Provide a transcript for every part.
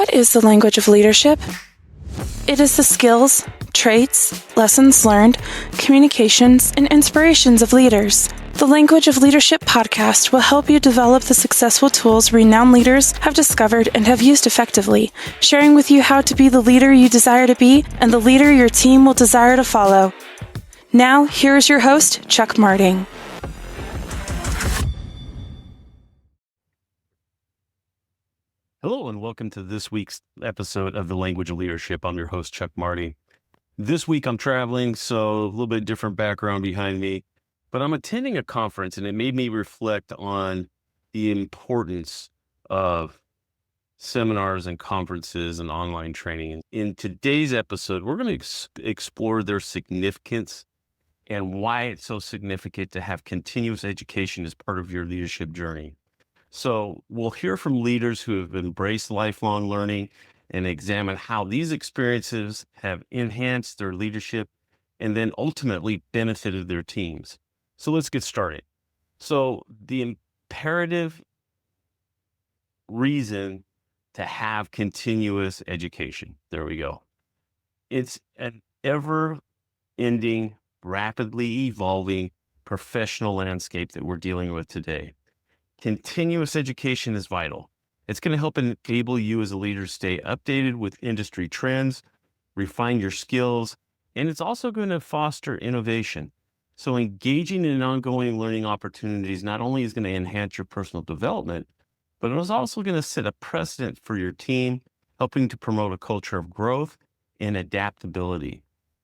What is the language of leadership? It is the skills, traits, lessons learned, communications, and inspirations of leaders. The Language of Leadership podcast will help you develop the successful tools renowned leaders have discovered and have used effectively, sharing with you how to be the leader you desire to be and the leader your team will desire to follow. Now, here's your host, Chuck Marting. Hello and welcome to this week's episode of The Language of Leadership. I'm your host, Chuck Marting. This week I'm traveling, so a little bit different background behind me, but I'm attending a conference and it made me reflect on the importance of seminars and conferences and online training. In today's episode, we're going to explore their significance and why it's so significant to have continuous education as part of your leadership journey. So we'll hear from leaders who have embraced lifelong learning and examine how these experiences have enhanced their leadership and then ultimately benefited their teams. So let's get started. So the imperative reason to have continuous education. There we go. It's an ever-ending, rapidly evolving professional landscape that we're dealing with today. Continuous education is vital. It's going to help enable you as a leader to stay updated with industry trends, refine your skills, and it's also going to foster innovation. So engaging in ongoing learning opportunities not only is going to enhance your personal development, but it is also going to set a precedent for your team, helping to promote a culture of growth and adaptability.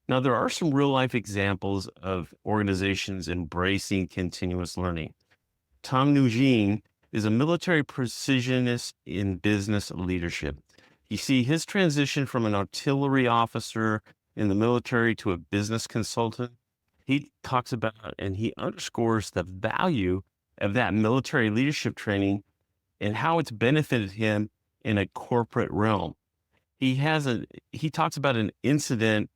Now, there are some real-life examples of organizations embracing continuous learning. Tom Nugent is a military precisionist in business leadership. You see, his transition from an artillery officer in the military to a business consultant, he talks about and he underscores the value of that military leadership training and how it's benefited him in a corporate realm. He talks about an incident,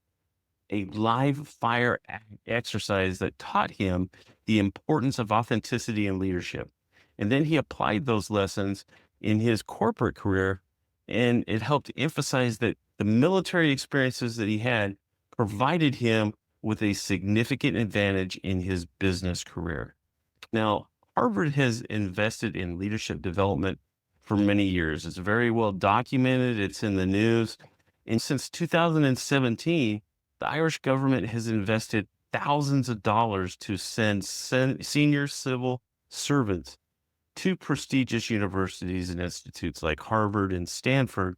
a live fire exercise that taught him the importance of authenticity in leadership. And then he applied those lessons in his corporate career, and it helped emphasize that the military experiences that he had provided him with a significant advantage in his business career. Now, Harvard has invested in leadership development for many years. It's very well documented. It's in the news. And since 2017, the Irish government has invested thousands of dollars to send senior civil servants to prestigious universities and institutes like Harvard and Stanford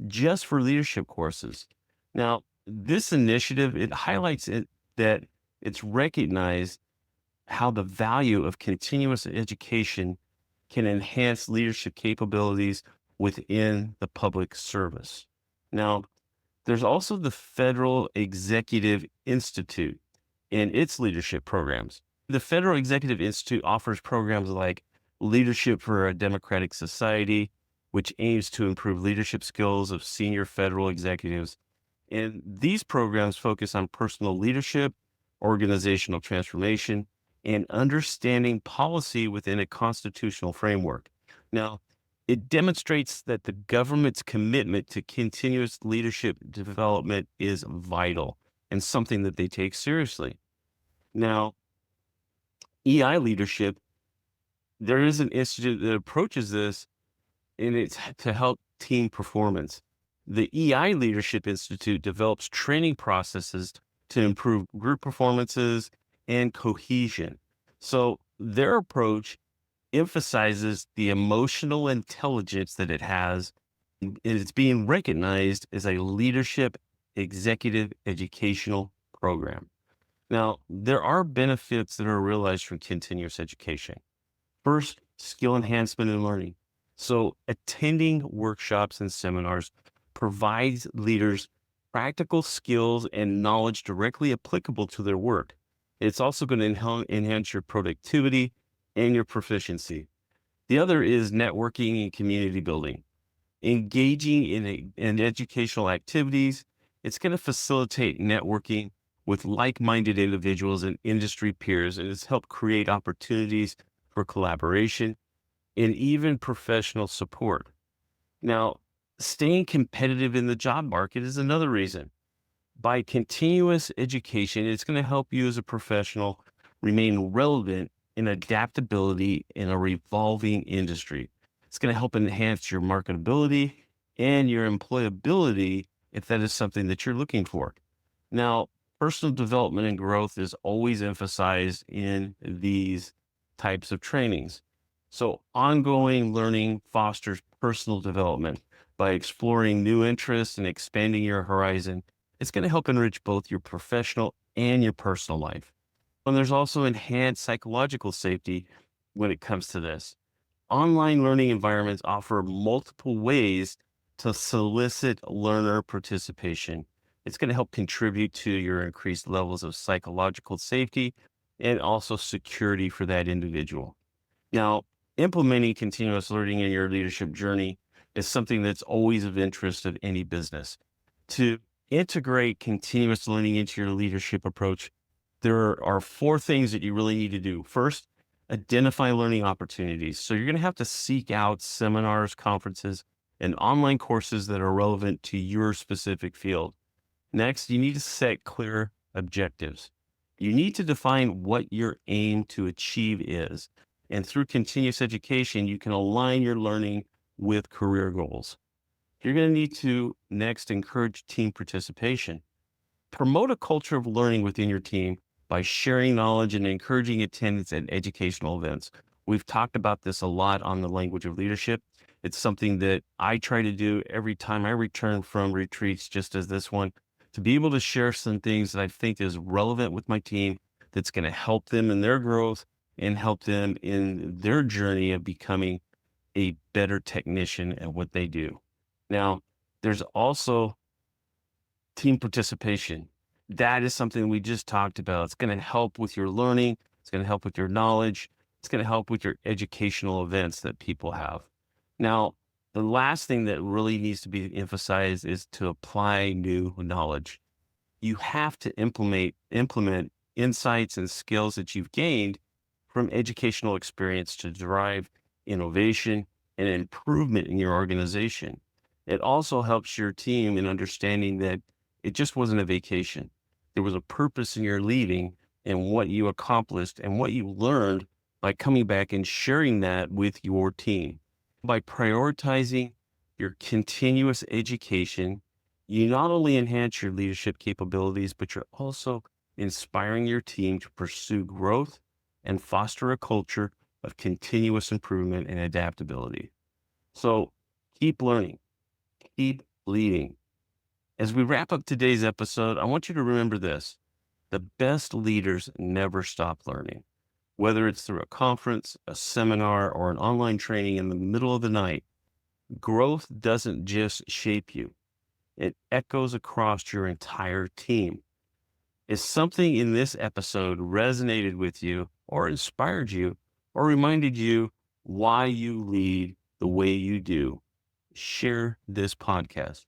just for leadership courses. Now, this initiative, it highlights that it's recognized how the value of continuous education can enhance leadership capabilities within the public service. Now, there's also the Federal Executive Institute and its leadership programs. The Federal Executive Institute offers programs like Leadership for a Democratic Society, which aims to improve leadership skills of senior federal executives. And these programs focus on personal leadership, organizational transformation, and understanding policy within a constitutional framework. Now, it demonstrates that the government's commitment to continuous leadership development is vital and something that they take seriously. Now, EI leadership, there is an institute that approaches this, and it's to help team performance. The EI Leadership Institute develops training processes to improve group performances and cohesion. So their approach emphasizes the emotional intelligence that it has, and it's being recognized as a leadership executive educational program. Now, there are benefits that are realized from continuous education. First, skill enhancement and learning. So attending workshops and seminars provides leaders practical skills and knowledge directly applicable to their work. It's also going to enhance your productivity and your proficiency. The other is networking and community building. Engaging in educational activities, it's going to facilitate networking with like-minded individuals and industry peers, and it's helped create opportunities for collaboration and even professional support. Now, Staying competitive in the job market is another reason. By continuous education, it's going to help you as a professional remain relevant in adaptability in a revolving industry. It's going to help enhance your marketability and your employability if that is something that you're looking for. Now, personal development and growth is always emphasized in these types of trainings. So, ongoing learning fosters personal development by exploring new interests and expanding your horizon. It's going to help enrich both your professional and your personal life. And there's also enhanced psychological safety when it comes to this. Online learning environments offer multiple ways to solicit learner participation. It's going to help contribute to your increased levels of psychological safety and also security for that individual. Now, implementing continuous learning in your leadership journey is something that's always of interest of any business. To integrate continuous learning into your leadership approach, there are four things that you really need to do. First, identify learning opportunities. So you're going to have to seek out seminars, conferences, and online courses that are relevant to your specific field. Next, you need to set clear objectives. You need to define what your aim to achieve is. And through continuous education, you can align your learning with career goals. You're going to need to next encourage team participation. Promote a culture of learning within your team by sharing knowledge and encouraging attendance at educational events. We've talked about this a lot on the language of leadership. It's something that I try to do every time I return from retreats, just as this one, to be able to share some things that I think is relevant with my team that's going to help them in their growth and help them in their journey of becoming a better technician at what they do. Now, there's also team participation. That is something we just talked about. It's going to help with your learning. It's going to help with your knowledge. It's going to help with your educational events that people have. Now, the last thing that really needs to be emphasized is to apply new knowledge. You have to implement insights and skills that you've gained from educational experience to drive innovation and improvement in your organization. It also helps your team in understanding that it just wasn't a vacation. There was a purpose in your leaving and what you accomplished and what you learned by coming back and sharing that with your team. By prioritizing your continuous education, you not only enhance your leadership capabilities, but you're also inspiring your team to pursue growth and foster a culture of continuous improvement and adaptability. So keep learning, keep leading. As we wrap up today's episode, I want you to remember this. The best leaders never stop learning. Whether it's through a conference, a seminar, or an online training in the middle of the night, growth doesn't just shape you. It echoes across your entire team. If something in this episode resonated with you or inspired you or reminded you why you lead the way you do, share this podcast,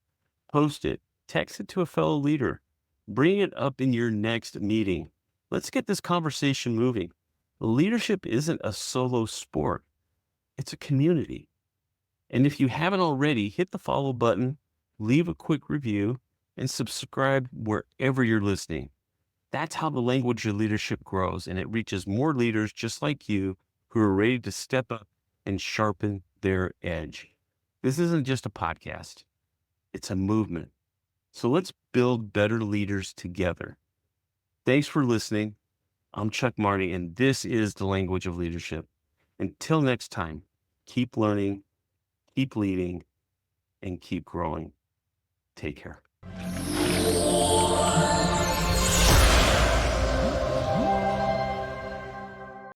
post it, text it to a fellow leader, bring it up in your next meeting. Let's get this conversation moving. Leadership isn't a solo sport. It's a community. And if you haven't already, hit the follow button, leave a quick review, and subscribe wherever you're listening. That's how the language of leadership grows, and it reaches more leaders just like you who are ready to step up and sharpen their edge. This isn't just a podcast. It's a movement. So let's build better leaders together. Thanks for listening. I'm Chuck Marting, and this is the language of leadership. Until next time, keep learning, keep leading, and keep growing. Take care.